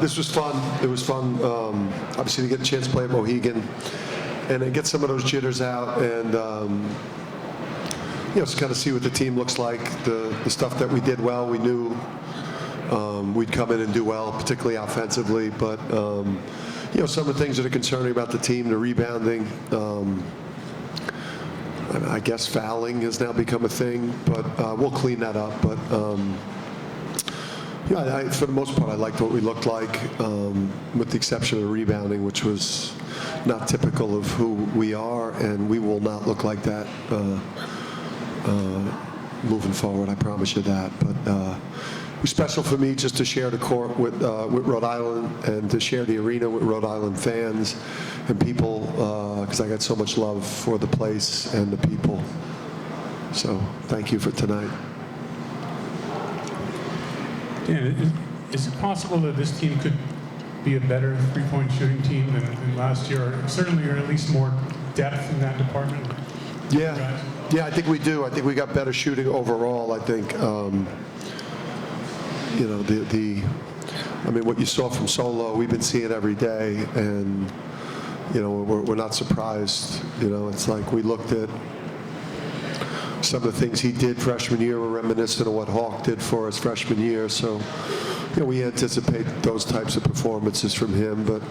This was fun. It was fun, obviously, to get a chance to play at Mohegan and then get some of those jitters out and, just kind of see what the team looks like. The stuff that we did well, we knew we'd come in and do well, particularly offensively. But, some of the things that are concerning about the team, the rebounding, I guess fouling has now become a thing, but we'll clean that up. But, for the most part, I liked what we looked like, with the exception of the rebounding, which was not typical of who we are, and we will not look like that moving forward. I promise you that. But it was special for me just to share the court with Rhode Island and to share the arena with Rhode Island fans and people, because I got so much love for the place and the people. So thank you for tonight. Dan, is it possible that this team could be a better three-point shooting team than last year? Or certainly, or at least more depth in that department? Yeah, I think we do. I think we got better shooting overall. I think, what you saw from Solo, we've been seeing every day, and we're not surprised. It's like we looked at some of the things he did freshman year were reminiscent of what Hawk did for us freshman year. So, we anticipate those types of performances from him. But,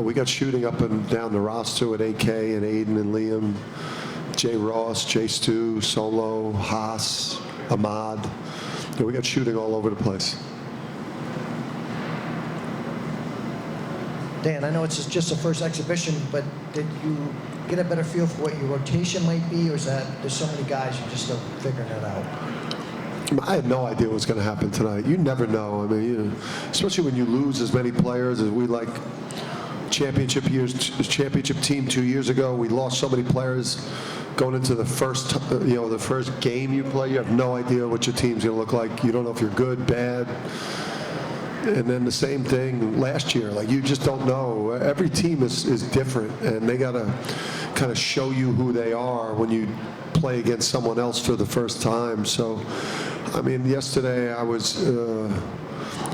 we got shooting up and down the roster with AK and Aiden and Liam, Jay Ross, Jay Stu, Solo, Haas, Ahmad. We got shooting all over the place. Dan, I know it's just the first exhibition, but did you get a better feel for what your rotation might be, or is that there's so many guys you're just still figuring it out? I had no idea what was going to happen tonight. You never know. Especially when you lose as many players as we like. Championship team 2 years ago, we lost so many players going into the first game you play. You have no idea what your team's going to look like. You don't know if you're good, bad. And then the same thing last year. Like, you just don't know. Every team is different, and they got to kind of show you who they are when you play against someone else for the first time. So, yesterday I was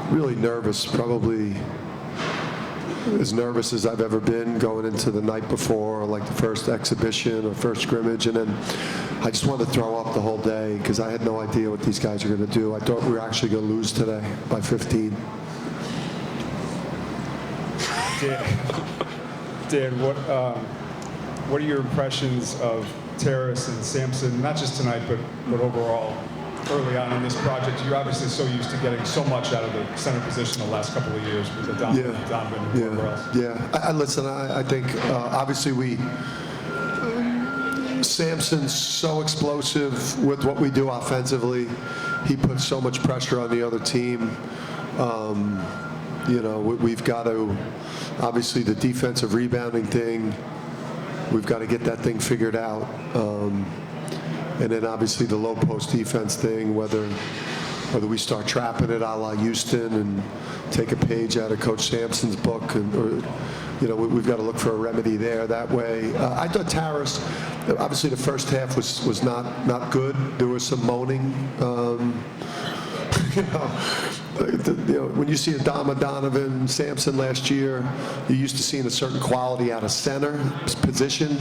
really nervous, probably as nervous as I've ever been going into the night before, like the first exhibition or first scrimmage. And then I just wanted to throw up the whole day because I had no idea what these guys are going to do. I thought we were actually going to lose today by 15. Dan, what are your impressions of Terrace and Samson, not just tonight, but overall, early on in this project? You're obviously so used to getting so much out of the center position the last couple of years with the Donovan and whoever else. Yeah. Listen, I think obviously Samson's so explosive with what we do offensively. He puts so much pressure on the other team. We've got to, obviously, the defensive rebounding thing, we've got to get that thing figured out. And then obviously the low post defense thing, whether we start trapping it a la Houston and take a page out of Coach Sampson's book, we've got to look for a remedy there. That way, I thought Terrace, obviously the first half was not good. There was some moaning. When you see Adama Donovan, Samson last year, you're used to seeing a certain quality out of center position.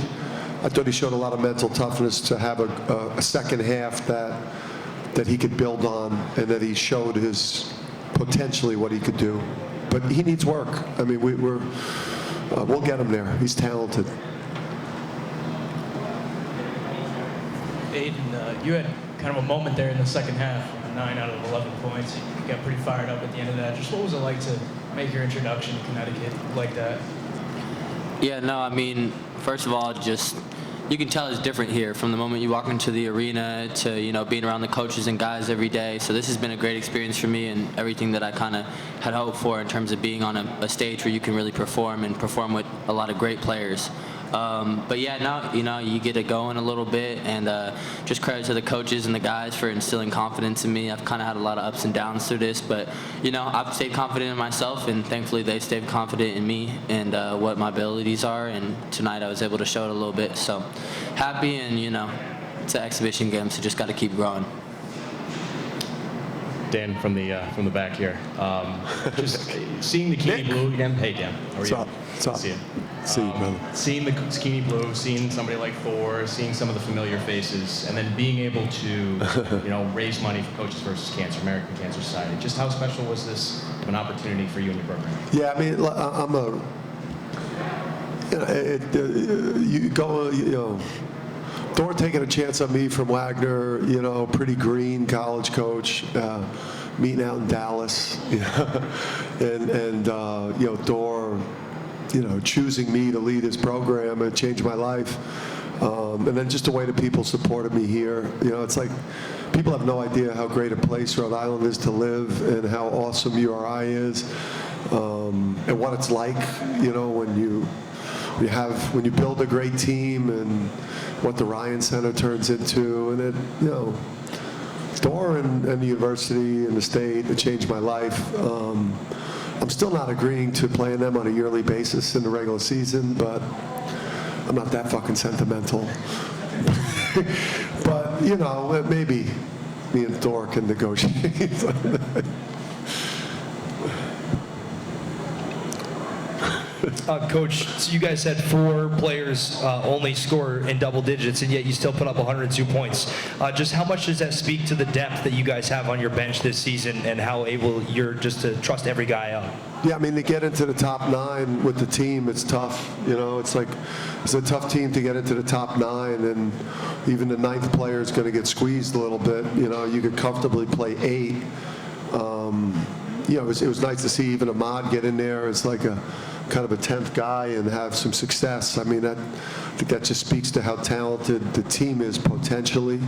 I thought he showed a lot of mental toughness to have a second half that he could build on, and that he showed his potentially what he could do. But he needs work. We'll get him there. He's talented. Aiden, you had kind of a moment there in the second half, 9 out of 11 points. You got pretty fired up at the end of that. Just what was it like to make your introduction to Connecticut like that? Yeah, no, first of all, just you can tell it's different here from the moment you walk into the arena to, being around the coaches and guys every day. So this has been a great experience for me and everything that I kind of had hoped for in terms of being on a stage where you can really perform with a lot of great players. But yeah, now, you get it going a little bit, and just credit to the coaches and the guys for instilling confidence in me. I've kind of had a lot of ups and downs through this, but, I've stayed confident in myself, and thankfully they stayed confident in me and what my abilities are, and tonight I was able to show it a little bit. So happy, and, it's an exhibition game, so just got to keep growing. Dan from the back here. Just seeing the Keeney Blue again. Hey Dan, how are What's you? up? What's up? See you. See you, brother. Seeing the Keeney Blue, seeing somebody like Thor, seeing some of the familiar faces, and then being able to, raise money for Coaches versus Cancer, American Cancer Society. Just how special was this of an opportunity for you and your program? Yeah, I mean, I'm a. You go, Thor taking a chance on me from Wagner, pretty green college coach, meeting out in Dallas, and Thor, choosing me to lead his program and change my life. And then just the way that people supported me here. It's like people have no idea how great a place Rhode Island is to live and how awesome URI is, and what it's like, when you build a great team and what the Ryan Center turns into, and it, Thor and the university and the state, it changed my life. I'm still not agreeing to playing them on a yearly basis in the regular season, but I'm not that fucking sentimental. But, maybe me and Thor can negotiate. Coach, so you guys had 4 players only score in double digits, and yet you still put up 102 points. Just how much does that speak to the depth that you guys have on your bench this season, and how able you're just to trust every guy out? Yeah, I mean, to get into the top 9 with the team, it's tough. It's a tough team to get into the top 9, and even the 9th player is going to get squeezed a little bit. You could comfortably play 8. It was nice to see even Ahmad get in there as like a kind of a 10th guy and have some success. I mean, I think that just speaks to how talented the team is potentially.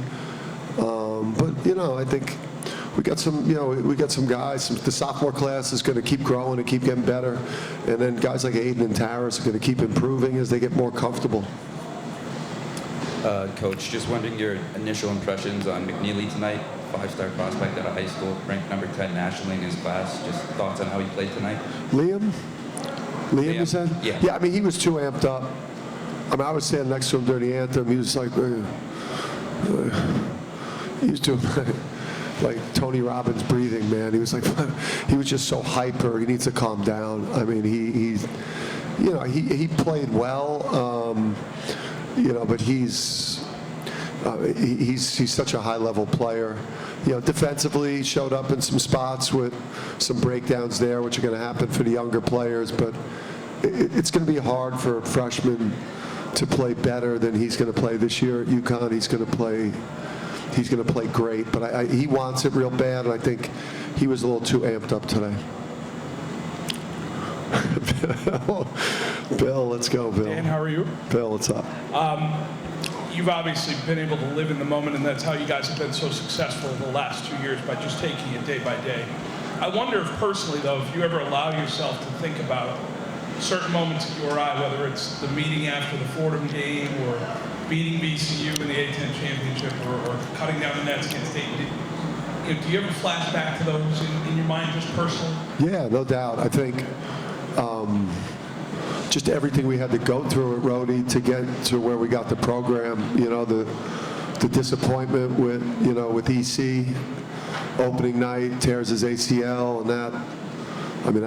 But I think we got some guys. The sophomore class is going to keep growing and keep getting better, and then guys like Aiden and Terrace are going to keep improving as they get more comfortable. Coach, just wondering your initial impressions on McNeely tonight, 5-star prospect out of high school, ranked number 10 nationally in his class. Just thoughts on how he played tonight? Liam, you said? Yeah. Yeah, I mean, he was too amped up. I mean, I was standing next to him during the anthem. He was like, he was doing like Tony Robbins breathing, man. He was like, he was just so hyper. He needs to calm down. I mean, he played well, but he's such a high-level player. Defensively, showed up in some spots with some breakdowns there, which are going to happen for the younger players. But it's going to be hard for a freshman to play better than he's going to play this year at UConn. He's going to play great. But he wants it real bad, and I think he was a little too amped up today. Bill, let's go, Bill. Dan, how are you? Bill, what's up? You've obviously been able to live in the moment, and that's how you guys have been so successful the last 2 years, by just taking it day by day. I wonder if personally, though, if you ever allow yourself to think about certain moments at URI, whether it's the meeting after the Fordham game or beating VCU in the A-10 championship or cutting down the nets against Dayton. Do you ever flash back to those in your mind, just personally? Yeah, no doubt. I think just everything we had to go through at Rhodey to get to where we got the program, the disappointment with EC, opening night, tears his ACL, and that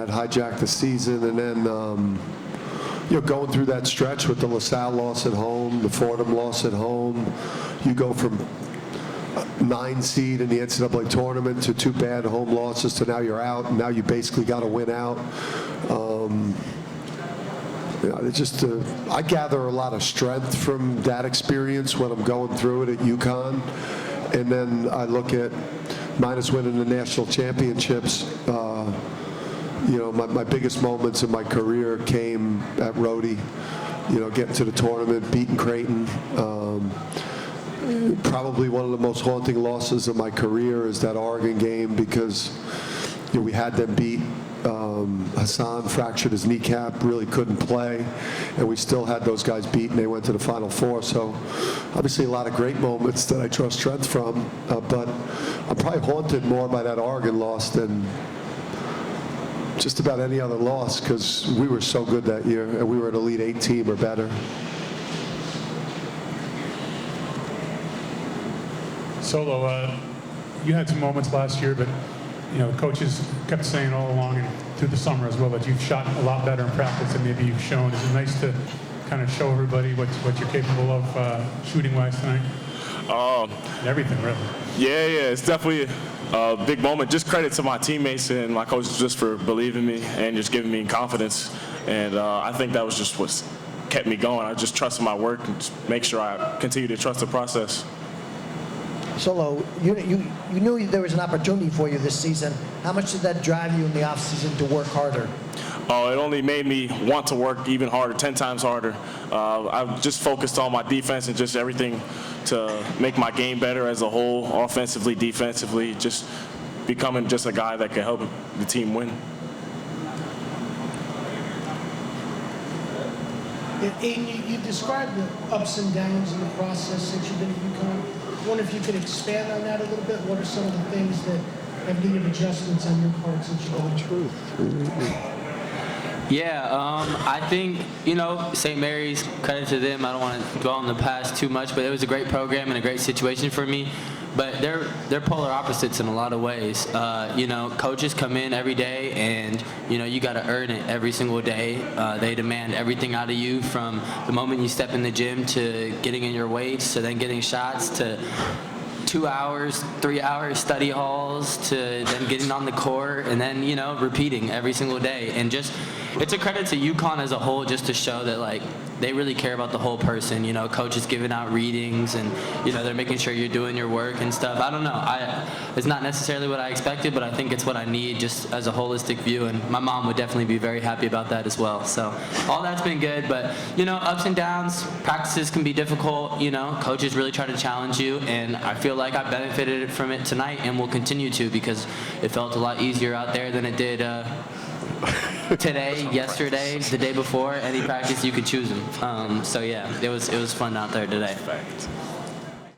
hijacked the season. And then, going through that stretch with the LaSalle loss at home, the Fordham loss at home, you go from 9 seed in the NCAA tournament to 2 bad home losses to now you're out, and now you basically got to win out. I gather a lot of strength from that experience when I'm going through it at UConn. And then I look at minus winning the national championships. My biggest moments in my career came at Rhodey. Getting to the tournament, beating Creighton. Probably one of the most haunting losses of my career is that Oregon game, because we had them beat. Hassan fractured his kneecap, really couldn't play, and we still had those guys beat, and they went to the Final Four. So obviously a lot of great moments that I draw strength from, but I'm probably haunted more by that Oregon loss than just about any other loss, because we were so good that year, and we were an Elite 8 team or better. Solo, you had some moments last year, but coaches kept saying all along and through the summer as well that you've shot a lot better in practice than maybe you've shown. Is it nice to kind of show everybody what you're capable of shooting-wise tonight? Everything, really. Yeah, it's definitely a big moment. Just credit to my teammates and my coaches just for believing me and just giving me confidence. And I think that was just what kept me going. I just trusted my work and just make sure I continue to trust the process. Solo, you knew there was an opportunity for you this season. How much did that drive you in the offseason to work harder? It only made me want to work even harder, 10 times harder. I just focused on my defense and just everything to make my game better as a whole, offensively, defensively, just becoming just a guy that can help the team win. Aiden, you described the ups and downs in the process since you've been at UConn. I wonder if you could expand on that a little bit. What are some of the things that have needed adjustments on your part since you've been? Truth. Yeah, I think, St. Mary's, credit to them. I don't want to dwell on the past too much, but it was a great program and a great situation for me. But they're polar opposites in a lot of ways. Coaches come in every day and, you got to earn it every single day. They demand everything out of you from the moment you step in the gym to getting in your weights to then getting shots to 2 hours, 3 hours study halls to then getting on the court and then, repeating every single day. And just, it's a credit to UConn as a whole just to show that, they really care about the whole person. Coaches giving out readings and, they're making sure you're doing your work and stuff. I don't know. It's not necessarily what I expected, but I think it's what I need just as a holistic view. And my mom would definitely be very happy about that as well. So all that's been good. But, ups and downs, practices can be difficult. Coaches really try to challenge you. And I feel like I benefited from it tonight and will continue to because it felt a lot easier out there than it did today, yesterday, the day before, any practice you could choose them. So yeah, it was fun out there today.